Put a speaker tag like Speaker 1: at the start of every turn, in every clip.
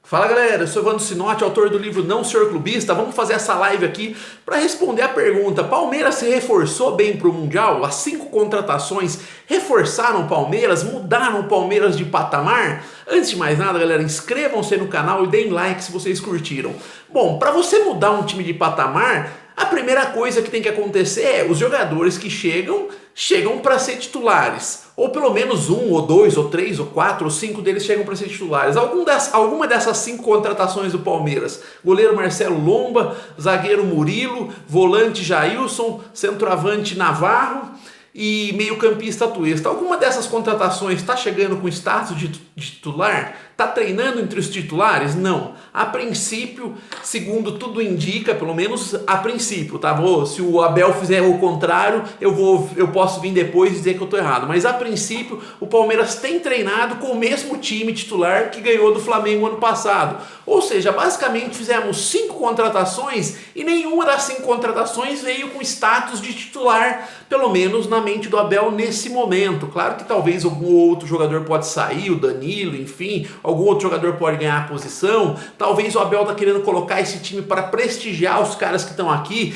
Speaker 1: Fala galera, eu sou Evandro Sinotti, autor do livro Não Ser Clubista. Vamos fazer essa live aqui para responder a pergunta: Palmeiras se reforçou bem para o Mundial? As 5 contratações reforçaram o Palmeiras, mudaram o Palmeiras de patamar? Antes de mais nada, galera, inscrevam-se no canal e deem like se vocês curtiram. Bom, para você mudar um time de patamar, a primeira coisa que tem que acontecer é os jogadores que chegam para ser titulares. Ou pelo menos 1, ou 2, ou 3, ou 4, ou 5 deles chegam para ser titulares. Alguma dessas 5 contratações do Palmeiras: goleiro Marcelo Lomba, zagueiro Murilo, volante Jailson, centroavante Navarro e meio-campista Atuesta. Alguma dessas contratações está chegando com status de titular? Está treinando entre os titulares? Não. A princípio, segundo tudo indica, pelo menos a princípio, tá? Se o Abel fizer o contrário, eu posso vir depois e dizer que eu estou errado. Mas a princípio, o Palmeiras tem treinado com o mesmo time titular que ganhou do Flamengo ano passado. Ou seja, basicamente fizemos 5 contratações e nenhuma das 5 contratações veio com status de titular, pelo menos na mente do Abel nesse momento. Claro que talvez algum outro jogador pode sair, o Danilo, enfim, algum outro jogador pode ganhar a posição. Talvez o Abel está querendo colocar esse time para prestigiar os caras que estão aqui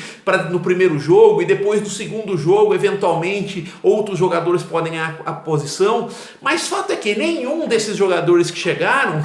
Speaker 1: no primeiro jogo, e depois do segundo jogo, eventualmente, outros jogadores podem ganhar a posição. Mas fato é que nenhum desses jogadores que chegaram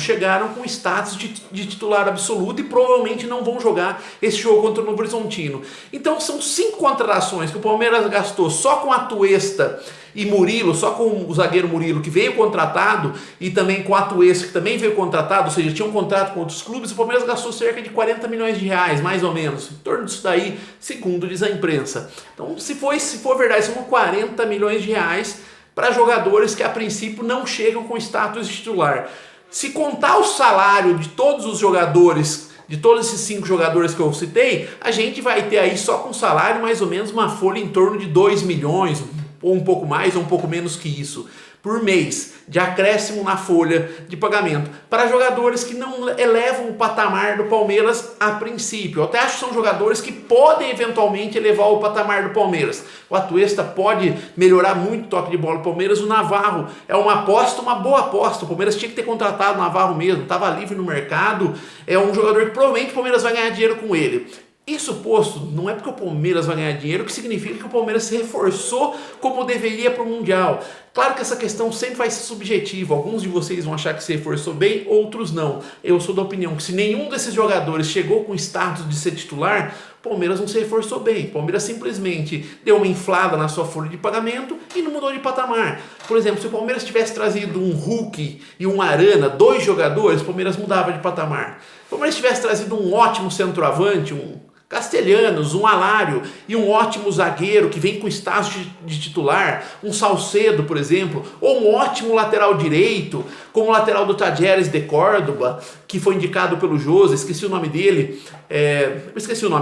Speaker 1: com status de titular absoluto e provavelmente não vão jogar esse jogo contra o Novo Horizontino. Então são 5 contratações que o Palmeiras gastou só com a Atuesta e Murilo, só com o zagueiro Murilo, que veio contratado, e também com a Atuesta, que também veio contratado, ou seja, tinha um contrato com outros clubes. O Palmeiras gastou cerca de 40 milhões de reais, mais ou menos, em torno disso daí, segundo diz a imprensa. Então, se for verdade, são 40 milhões de reais para jogadores que a princípio não chegam com status de titular. Se contar o salário de todos os jogadores, de todos esses 5 jogadores que eu citei, a gente vai ter aí só com salário mais ou menos uma folha em torno de 2 milhões, ou um pouco mais ou um pouco menos que isso, por mês, de acréscimo na folha de pagamento, para jogadores que não elevam o patamar do Palmeiras a princípio. Eu até acho que são jogadores que podem eventualmente elevar o patamar do Palmeiras. O Atuesta pode melhorar muito o toque de bola do Palmeiras. O Navarro é uma aposta, uma boa aposta. O Palmeiras tinha que ter contratado o Navarro mesmo, estava livre no mercado. É um jogador que provavelmente o Palmeiras vai ganhar dinheiro com ele. Isso posto, não é porque o Palmeiras vai ganhar dinheiro que significa que o Palmeiras se reforçou como deveria para o Mundial. Claro que essa questão sempre vai ser subjetiva. Alguns de vocês vão achar que se reforçou bem, outros não. Eu sou da opinião que se nenhum desses jogadores chegou com status de ser titular, o Palmeiras não se reforçou bem. O Palmeiras simplesmente deu uma inflada na sua folha de pagamento e não mudou de patamar. Por exemplo, se o Palmeiras tivesse trazido um Hulk e um Arana, 2 jogadores, o Palmeiras mudava de patamar. Se o Palmeiras tivesse trazido um ótimo centroavante, um Castelhanos, um Alário e um ótimo zagueiro que vem com status de titular, um Salcedo, por exemplo, ou um ótimo lateral direito, como o lateral do Tajeres de Córdoba, que foi indicado pelo José, esqueci o nome dele,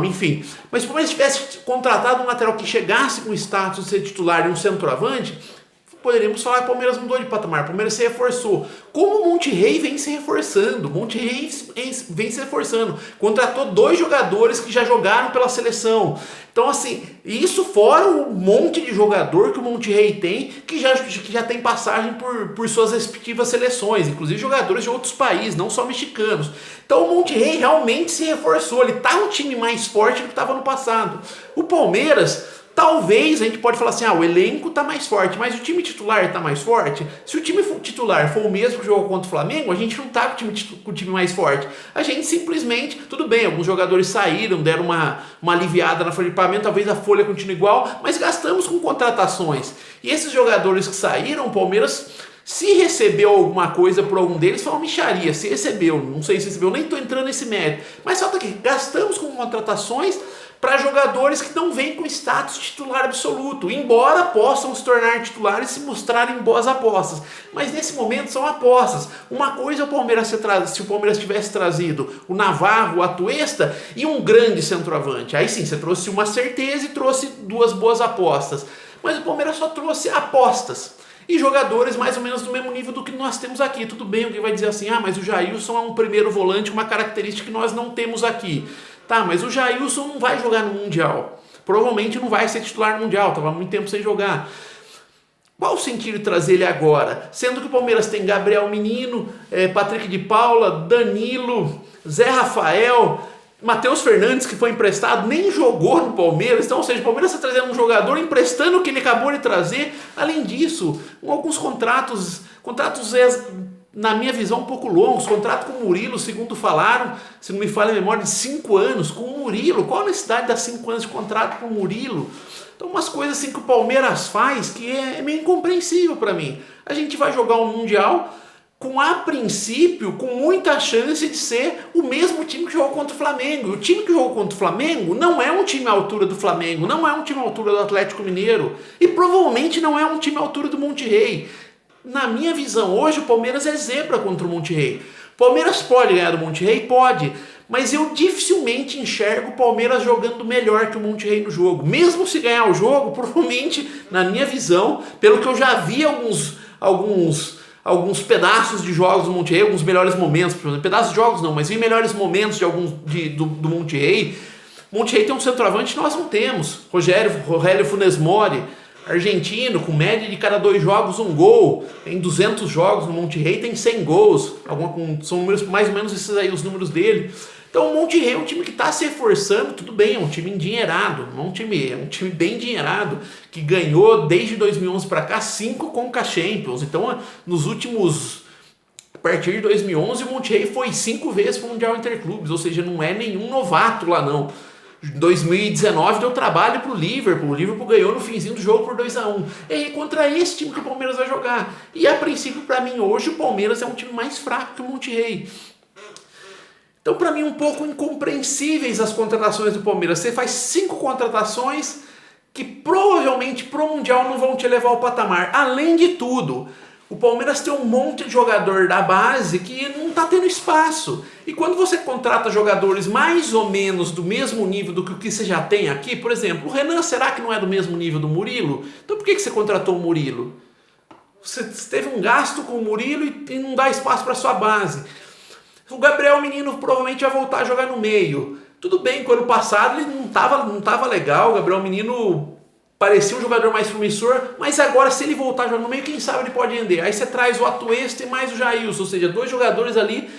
Speaker 1: enfim. Mas se o Palmeiras tivesse contratado um lateral que chegasse com status de ser titular e um centroavante, poderíamos falar que o Palmeiras mudou de patamar, o Palmeiras se reforçou. Como o Monterrey vem se reforçando, contratou 2 jogadores que já jogaram pela seleção. Então, assim, isso fora o monte de jogador que o Monterrey tem, que já tem passagem por suas respectivas seleções, inclusive jogadores de outros países, não só mexicanos. Então o Monterrey realmente se reforçou, ele está um time mais forte do que estava no passado. O Palmeiras, talvez a gente pode falar assim, o elenco está mais forte, mas o time titular está mais forte. Se o time titular for o mesmo que jogou contra o Flamengo, a gente não está com o time mais forte. A gente simplesmente, tudo bem, alguns jogadores saíram, deram uma aliviada na folha de pagamento, talvez a folha continue igual, mas gastamos com contratações. E esses jogadores que saíram, o Palmeiras, se recebeu alguma coisa por algum deles, foi uma mixaria. Se recebeu, não sei se recebeu, nem estou entrando nesse mérito. Mas só que gastamos com contratações para jogadores que não vêm com status titular absoluto, embora possam se tornar titulares e se mostrarem boas apostas. Mas nesse momento são apostas. Uma coisa é o Palmeiras se o Palmeiras tivesse trazido o Navarro, o Atuesta e um grande centroavante. Aí sim, você trouxe uma certeza e trouxe 2 boas apostas. Mas o Palmeiras só trouxe apostas e jogadores mais ou menos do mesmo nível do que nós temos aqui. Tudo bem, alguém vai dizer assim, mas o Jailson é um primeiro volante, uma característica que nós não temos aqui. Tá, mas o Jailson não vai jogar no Mundial. Provavelmente não vai ser titular no Mundial, estava há muito tempo sem jogar. Qual o sentido de trazer ele agora? Sendo que o Palmeiras tem Gabriel Menino, Patrick de Paula, Danilo, Zé Rafael, Matheus Fernandes, que foi emprestado, nem jogou no Palmeiras. Então, ou seja, o Palmeiras está trazendo um jogador emprestando o que ele acabou de trazer. Além disso, alguns contratos na minha visão, um pouco longos. Contrato com o Murilo, segundo falaram, se não me falha a memória, de 5 anos com o Murilo. Qual a necessidade de dar 5 anos de contrato com o Murilo? Então, umas coisas assim que o Palmeiras faz que é meio incompreensível para mim. A gente vai jogar um Mundial com, a princípio, com muita chance de ser o mesmo time que jogou contra o Flamengo. O time que jogou contra o Flamengo não é um time à altura do Flamengo, não é um time à altura do Atlético Mineiro e provavelmente não é um time à altura do Monterrey. Na minha visão, hoje o Palmeiras é zebra contra o Monterrey. O Palmeiras pode ganhar do Monterrey? Pode. Mas eu dificilmente enxergo o Palmeiras jogando melhor que o Monterrey no jogo. Mesmo se ganhar o jogo, provavelmente, na minha visão, pelo que eu já vi alguns pedaços de jogos do Monterrey, alguns melhores momentos, pedaços de jogos não, mas vi melhores momentos do Monterrey. O Monterrey tem um centroavante que nós não temos. Rogério Funes Mori, argentino, com média de cada 2 jogos 1 gol, tem 200 jogos no Monterrey, tem 100 gols, são números mais ou menos esses aí, os números dele. Então o Monterrey é um time que está se reforçando, tudo bem, é um time endinheirado, é um time bem endinheirado, que ganhou desde 2011 para cá 5 Conca Champions. Então a partir de 2011 o Monterrey foi 5 vezes para o Mundial Interclubes, ou seja, não é nenhum novato lá não. 2019 deu trabalho pro Liverpool. O Liverpool ganhou no finzinho do jogo por 2-1. É contra esse time que o Palmeiras vai jogar. E a princípio, para mim, hoje o Palmeiras é um time mais fraco que o Monterrey. Então, para mim, um pouco incompreensíveis as contratações do Palmeiras. Você faz 5 contratações que provavelmente pro Mundial não vão te levar ao patamar. Além de tudo, o Palmeiras tem um monte de jogador da base que não está tendo espaço. E quando você contrata jogadores mais ou menos do mesmo nível do que você já tem aqui, por exemplo, o Renan, será que não é do mesmo nível do Murilo? Então por que você contratou o Murilo? Você teve um gasto com o Murilo e não dá espaço para sua base. O Gabriel Menino provavelmente vai voltar a jogar no meio. Tudo bem que o ano passado ele não tava legal, o Gabriel Menino parecia um jogador mais promissor, mas agora se ele voltar a jogar no meio, quem sabe ele pode render. Aí você traz o Atuesta e mais o Jailson, ou seja, 2 jogadores ali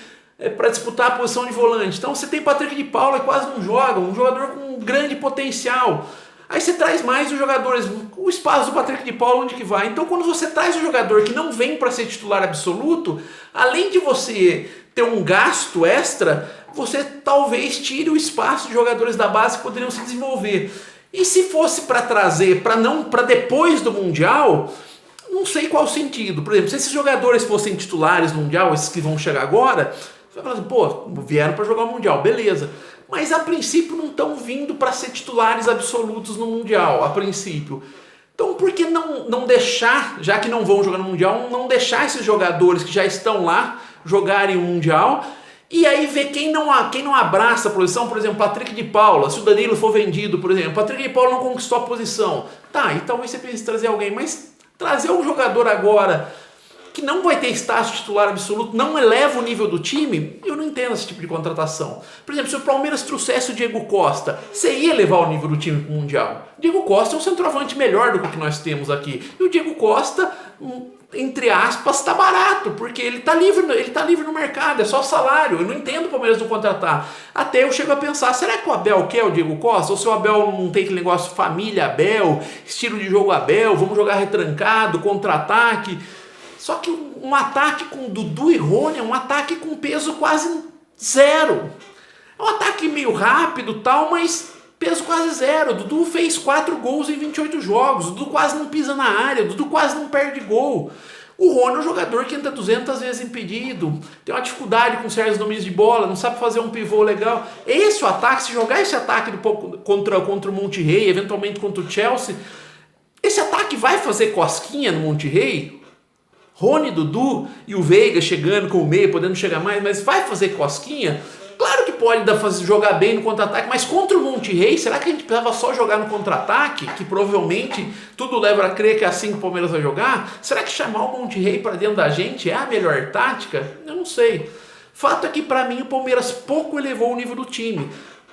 Speaker 1: para disputar a posição de volante. Então você tem Patrick de Paula que quase não joga, um jogador com grande potencial. Aí você traz mais os jogadores, o espaço do Patrick de Paula onde que vai. Então quando você traz um jogador que não vem para ser titular absoluto, além de você ter um gasto extra, você talvez tire o espaço de jogadores da base que poderiam se desenvolver. E se fosse para trazer para depois do Mundial, não sei qual o sentido. Por exemplo, se esses jogadores fossem titulares no Mundial, esses que vão chegar agora, você vai falar assim, pô, vieram para jogar o Mundial, beleza. Mas a princípio não estão vindo para ser titulares absolutos no Mundial, a princípio. Então por que não deixar, já que não vão jogar no Mundial, não deixar esses jogadores que já estão lá jogarem o Mundial? E aí ver quem não abraça a posição, por exemplo, Patrick de Paula, se o Danilo for vendido, por exemplo, Patrick de Paula não conquistou a posição. Tá, e talvez você precise trazer alguém, mas trazer um jogador agora que não vai ter status titular absoluto, não eleva o nível do time, eu não entendo esse tipo de contratação. Por exemplo, se o Palmeiras trouxesse o Diego Costa, você ia levar o nível do time para o Mundial. O Diego Costa é um centroavante melhor do que o que nós temos aqui. E o Diego Costa, entre aspas, está barato, porque ele está livre no mercado, é só salário. Eu não entendo o Palmeiras não contratar. Até eu chego a pensar, será que o Abel quer o Diego Costa? Ou se o Abel não tem aquele negócio família Abel, estilo de jogo Abel, vamos jogar retrancado, contra-ataque. Só que um ataque com Dudu e Rony é um ataque com peso quase zero. É um ataque meio rápido tal, mas peso quase zero. O Dudu fez 4 gols em 28 jogos. O Dudu quase não pisa na área. O Dudu quase não perde gol. O Rony é um jogador que entra 200 vezes impedido. Tem uma dificuldade com certos domínios de bola. Não sabe fazer um pivô legal. Esse é o ataque. Se jogar esse ataque contra o Monterrey, eventualmente contra o Chelsea, esse ataque vai fazer cosquinha no Monterrey? Rony, Dudu e o Veiga chegando com o meio, podendo chegar mais, mas vai fazer cosquinha? Claro que pode jogar bem no contra-ataque, mas contra o Monterrey, será que a gente precisava só jogar no contra-ataque? Que provavelmente tudo leva a crer que é assim que o Palmeiras vai jogar? Será que chamar o Monterrey para dentro da gente é a melhor tática? Eu não sei. Fato é que para mim o Palmeiras pouco elevou o nível do time.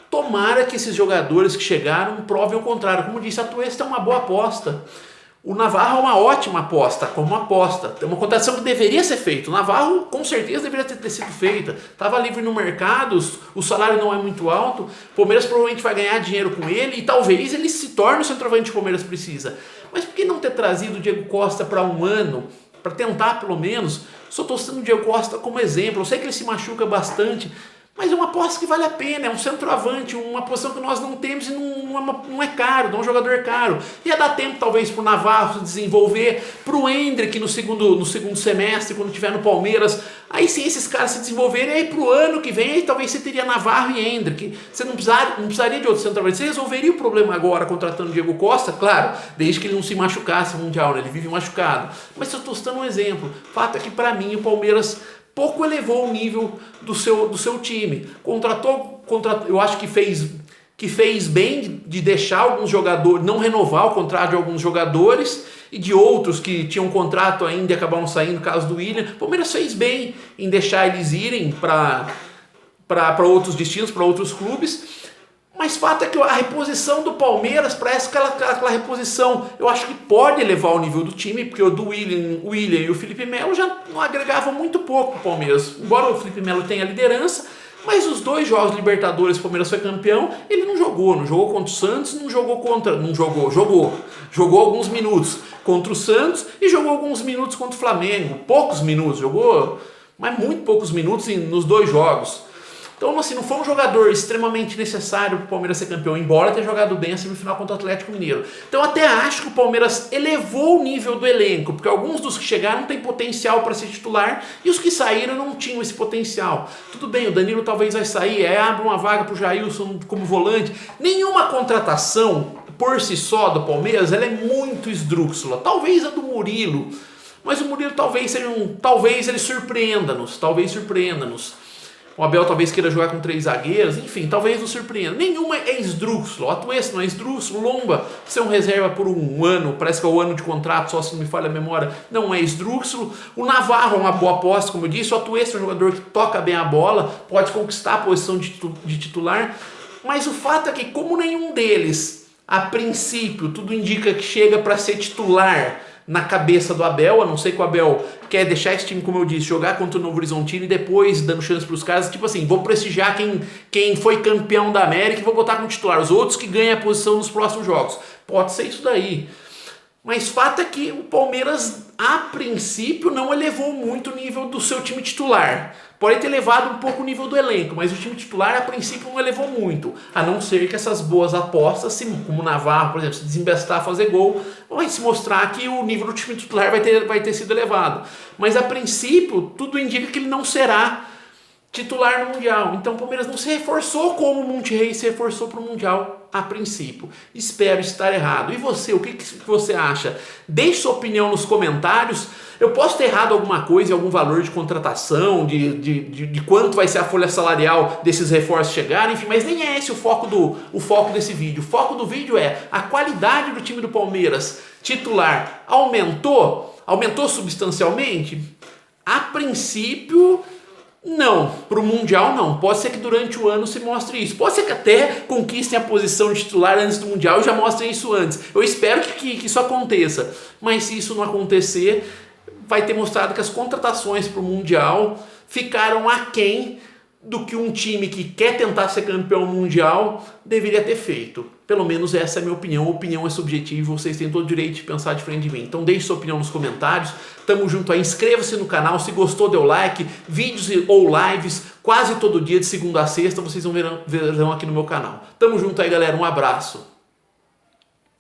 Speaker 1: Tomara que esses jogadores que chegaram provem o contrário. Como disse, a Atuesta é uma boa aposta. O Navarro é uma ótima aposta, como aposta. É uma contratação que deveria ser feita. O Navarro, com certeza, deveria ter sido feita. Estava livre no mercado, o salário não é muito alto. O Palmeiras provavelmente vai ganhar dinheiro com ele e talvez ele se torne o centroavante que o Palmeiras precisa. Mas por que não ter trazido o Diego Costa para um ano, para tentar pelo menos? Só estou citando o Diego Costa como exemplo. Eu sei que ele se machuca bastante, mas é uma aposta que vale a pena, é um centroavante, uma posição que nós não temos e não é caro, não é um jogador caro. Ia dar tempo talvez para o Navarro se desenvolver, para o Endrick no segundo semestre, quando estiver no Palmeiras. Aí sim esses caras se desenvolverem, aí para o ano que vem, aí talvez você teria Navarro e Endrick. Você não precisaria de outro centroavante, você resolveria o problema agora contratando o Diego Costa, claro, desde que ele não se machucasse no Mundial, né? Ele vive machucado. Mas eu estou citando um exemplo. O fato é que para mim o Palmeiras pouco elevou o nível do seu time. Contratou, eu acho que fez bem de deixar alguns jogadores, não renovar o contrato de alguns jogadores e de outros que tinham contrato ainda e acabaram saindo, no caso do William. O Palmeiras fez bem em deixar eles irem para outros destinos, para outros clubes. Mas fato é que a reposição do Palmeiras parece aquela reposição, eu acho que pode elevar o nível do time, porque o do William e o Felipe Melo já não agregavam muito pouco para o Palmeiras. Embora o Felipe Melo tenha liderança, mas os 2 jogos de Libertadores, o Palmeiras foi campeão, ele não jogou contra o Santos, jogou alguns minutos contra o Santos e jogou alguns minutos contra o Flamengo, poucos minutos, jogou, mas muito poucos minutos nos 2 jogos. Então, assim, não foi um jogador extremamente necessário para o Palmeiras ser campeão, embora tenha jogado bem a semifinal contra o Atlético Mineiro. Então, até acho que o Palmeiras elevou o nível do elenco, porque alguns dos que chegaram têm potencial para ser titular e os que saíram não tinham esse potencial. Tudo bem, o Danilo talvez vai sair, abre uma vaga para o Jailson como volante. Nenhuma contratação, por si só, do Palmeiras, ela é muito esdrúxula. Talvez a do Murilo, mas o Murilo talvez ele surpreenda-nos, O Abel talvez queira jogar com 3 zagueiros, enfim, talvez nos surpreenda. Nenhuma é esdrúxulo. O Atuesta não é esdrúxulo. O Lomba, ser um reserva por um ano, parece que é o ano de contrato, só se não me falha a memória, não é esdrúxulo. O Navarro é uma boa aposta, como eu disse. O Atuesta é um jogador que toca bem a bola, pode conquistar a posição de titular. Mas o fato é que, como nenhum deles, a princípio, tudo indica que chega para ser titular na cabeça do Abel, a não ser que o Abel quer deixar esse time, como eu disse, jogar contra o Novo Horizontino e depois dando chance para os caras, tipo assim, vou prestigiar quem foi campeão da América e vou botar como titular, os outros que ganham a posição nos próximos jogos. Pode ser isso daí. Mas fato é que o Palmeiras, a princípio, não elevou muito o nível do seu time titular. Pode ter elevado um pouco o nível do elenco, mas o time titular, a princípio, não elevou muito. A não ser que essas boas apostas, como o Navarro, por exemplo, se desembestar, fazer gol, vai se mostrar que o nível do time titular vai ter sido elevado. Mas, a princípio, tudo indica que ele não será titular no Mundial. Então o Palmeiras não se reforçou como o Monterrey se reforçou para o Mundial a princípio. Espero estar errado. E você, o que você acha? Deixe sua opinião nos comentários. Eu posso ter errado alguma coisa, algum valor de contratação, de quanto vai ser a folha salarial desses reforços chegarem, enfim, mas nem é esse o foco desse vídeo. O foco do vídeo é a qualidade do time do Palmeiras titular aumentou substancialmente? A princípio, não, para o Mundial não. Pode ser que durante o ano se mostre isso. Pode ser que até conquistem a posição de titular antes do Mundial e já mostrem isso antes. Eu espero que isso aconteça. Mas se isso não acontecer, vai ter mostrado que as contratações para o Mundial ficaram aquém do que um time que quer tentar ser campeão mundial deveria ter feito. Pelo menos essa é a minha opinião. A opinião é subjetiva, vocês têm todo o direito de pensar diferente de mim. Então deixe sua opinião nos comentários. Tamo junto aí, inscreva-se no canal, se gostou dê o like, vídeos ou lives quase todo dia de segunda a sexta vocês verão aqui no meu canal. Tamo junto aí galera, um abraço.